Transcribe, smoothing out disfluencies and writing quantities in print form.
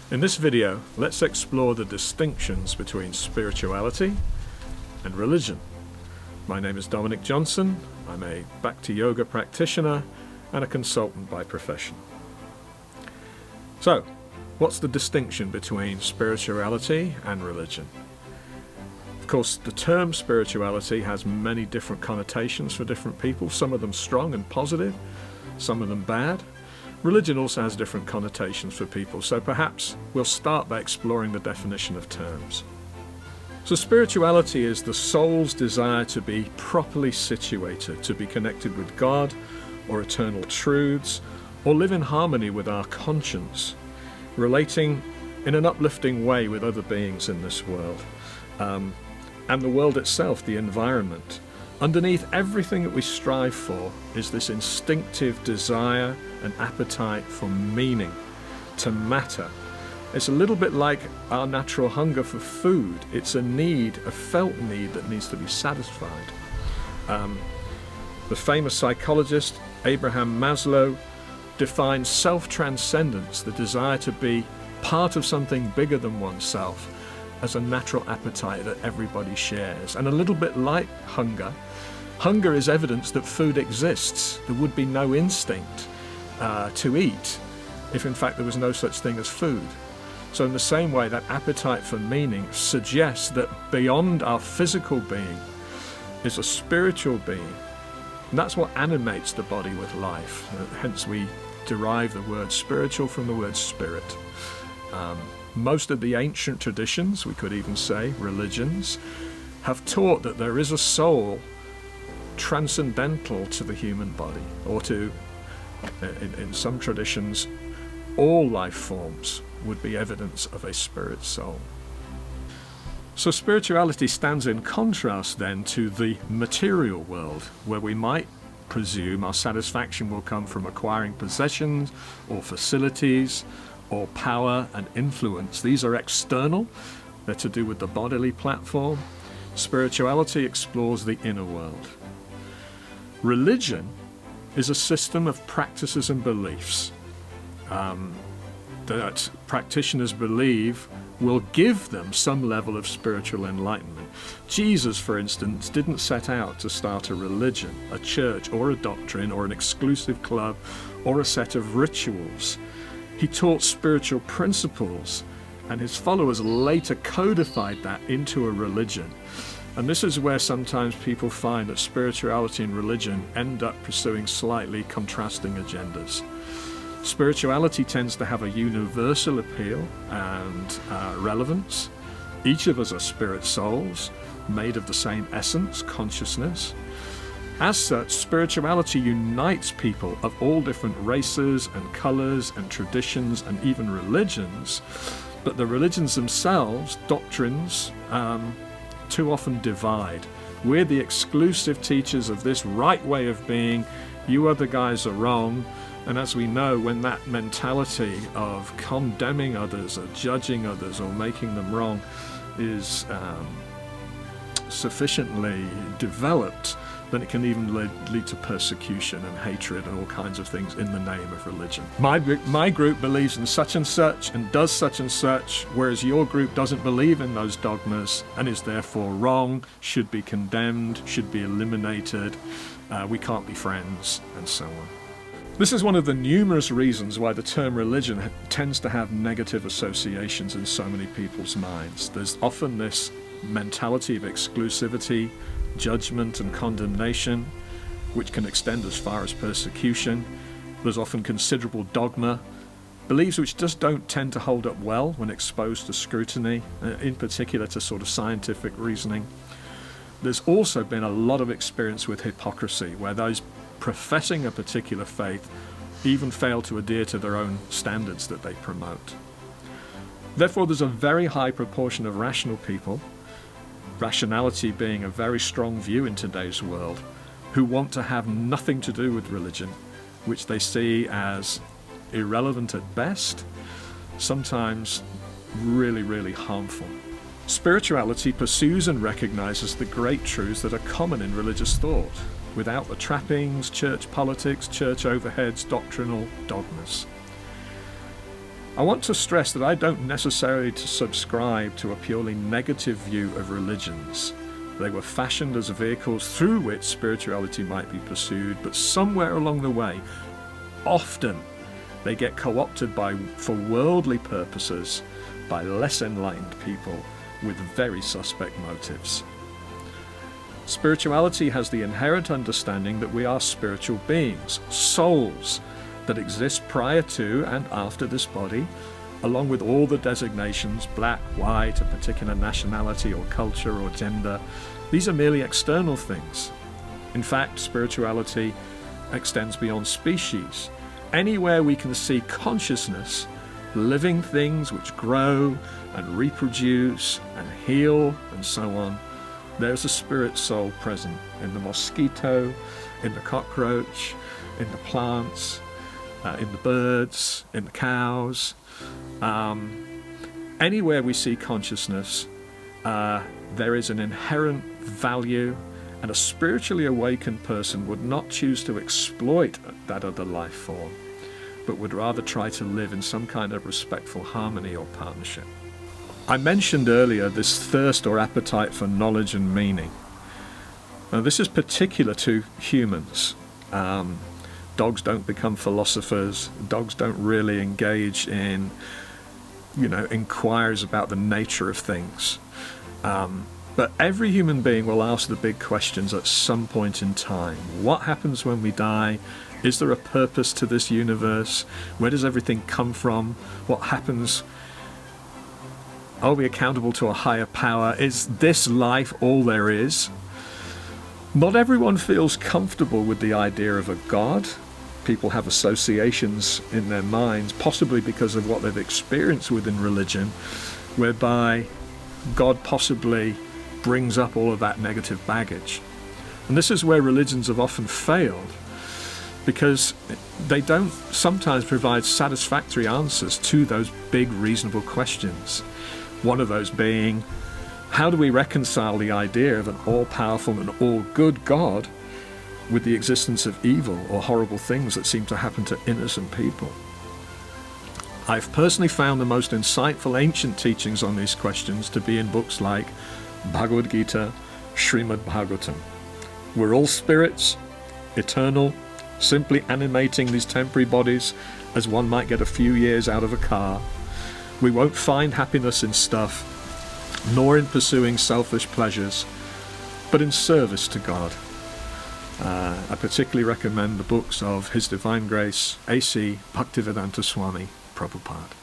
In this video, let's explore the distinctions between spirituality and religion. My name is Dominic Johnson. I'm a Bhakti Yoga practitioner and a consultant by profession. So, what's the distinction between spirituality and religion? Of course, the term spirituality has many different connotations for different people, some of them strong and positive, some of them bad. Religion also has different connotations for people, so perhaps we'll start by exploring the definition of terms. So spirituality is the soul's desire to be properly situated, to be connected with God or eternal truths, or live in harmony with our conscience, relating in an uplifting way with other beings in this world, and the world itself, the environment. Underneath everything that we strive for is this instinctive desire and appetite for meaning, to matter. It's a little bit like our natural hunger for food. It's a need, a felt need that needs to be satisfied. The famous psychologist Abraham Maslow defines self-transcendence, the desire to be part of something bigger than oneself, as a natural appetite that everybody shares. And a little bit like hunger, hunger is evidence that food exists. There would be no instinct to eat if in fact there was no such thing as food. So in the same way, that appetite for meaning suggests that beyond our physical being is a spiritual being. And that's what animates the body with life. Hence we derive the word spiritual from the word spirit. Most of the ancient traditions, we could even say religions, have taught that there is a soul transcendental to the human body, or to, in some traditions, all life forms would be evidence of a spirit soul. So spirituality stands in contrast then to the material world, where we might presume our satisfaction will come from acquiring possessions or facilities or power and influence. These are external, they're to do with the bodily platform. Spirituality explores the inner world. Religion is a system of practices and beliefs that practitioners believe will give them some level of spiritual enlightenment. Jesus, for instance, didn't set out to start a religion, a church, or a doctrine, or an exclusive club, or a set of rituals. He taught spiritual principles, and his followers later codified that into a religion. And this is where sometimes people find that spirituality and religion end up pursuing slightly contrasting agendas. Spirituality tends to have a universal appeal and relevance. Each of us are spirit souls, made of the same essence, consciousness. As such, spirituality unites people of all different races and colors and traditions and even religions, but the religions themselves, doctrines, too often divide. We're the exclusive teachers of this right way of being, you other guys are wrong. And as we know, when that mentality of condemning others or judging others or making them wrong is sufficiently developed, then it can even lead to persecution and hatred and all kinds of things in the name of religion. My group believes in such and does such and such, whereas your group doesn't believe in those dogmas and is therefore wrong, should be condemned, should be eliminated, we can't be friends, and so on. This is one of the numerous reasons why the term religion tends to have negative associations in so many people's minds. There's often this mentality of exclusivity, judgment and condemnation, which can extend as far as persecution. There's often considerable dogma, beliefs which just don't tend to hold up well when exposed to scrutiny, in particular to sort of scientific reasoning. There's also been a lot of experience with hypocrisy, where those professing a particular faith even fail to adhere to their own standards that they promote. Therefore, there's a very high proportion of rational people, rationality being a very strong view in today's world, who want to have nothing to do with religion, which they see as irrelevant at best, sometimes really, really harmful. Spirituality pursues and recognizes the great truths that are common in religious thought, without the trappings, church politics, church overheads, doctrinal dogmas. I want to stress that I don't necessarily subscribe to a purely negative view of religions. They were fashioned as vehicles through which spirituality might be pursued, but somewhere along the way, often they get co-opted for worldly purposes by less enlightened people with very suspect motives. Spirituality has the inherent understanding that we are spiritual beings, souls that exist prior to and after this body, along with all the designations, black, white, a particular nationality or culture or gender. These are merely external things. In fact, spirituality extends beyond species. Anywhere we can see consciousness, living things which grow and reproduce and heal and so on, there's a spirit soul present in the mosquito, in the cockroach, in the plants, in the birds, in the cows. Anywhere we see consciousness, there is an inherent value, and a spiritually awakened person would not choose to exploit that other life form, but would rather try to live in some kind of respectful harmony or partnership. I mentioned earlier this thirst or appetite for knowledge and meaning. Now, this is particular to humans. Dogs don't become philosophers. Dogs don't really engage in, inquiries about the nature of things. But every human being will ask the big questions at some point in time. What happens when we die? Is there a purpose to this universe? Where does everything come from? What happens? Are we accountable to a higher power? Is this life all there is? Not everyone feels comfortable with the idea of a God. People have associations in their minds, possibly because of what they've experienced within religion, whereby God possibly brings up all of that negative baggage. And this is where religions have often failed, because they don't sometimes provide satisfactory answers to those big, reasonable questions. One of those being, how do we reconcile the idea of an all-powerful and all-good God with the existence of evil or horrible things that seem to happen to innocent people? I've personally found the most insightful ancient teachings on these questions to be in books like Bhagavad Gita, Srimad Bhagavatam. We're all spirits, eternal, simply animating these temporary bodies as one might get a few years out of a car. We won't find happiness in stuff, nor in pursuing selfish pleasures, but in service to God. I particularly recommend the books of His Divine Grace, A.C. Bhaktivedanta Swami Prabhupada.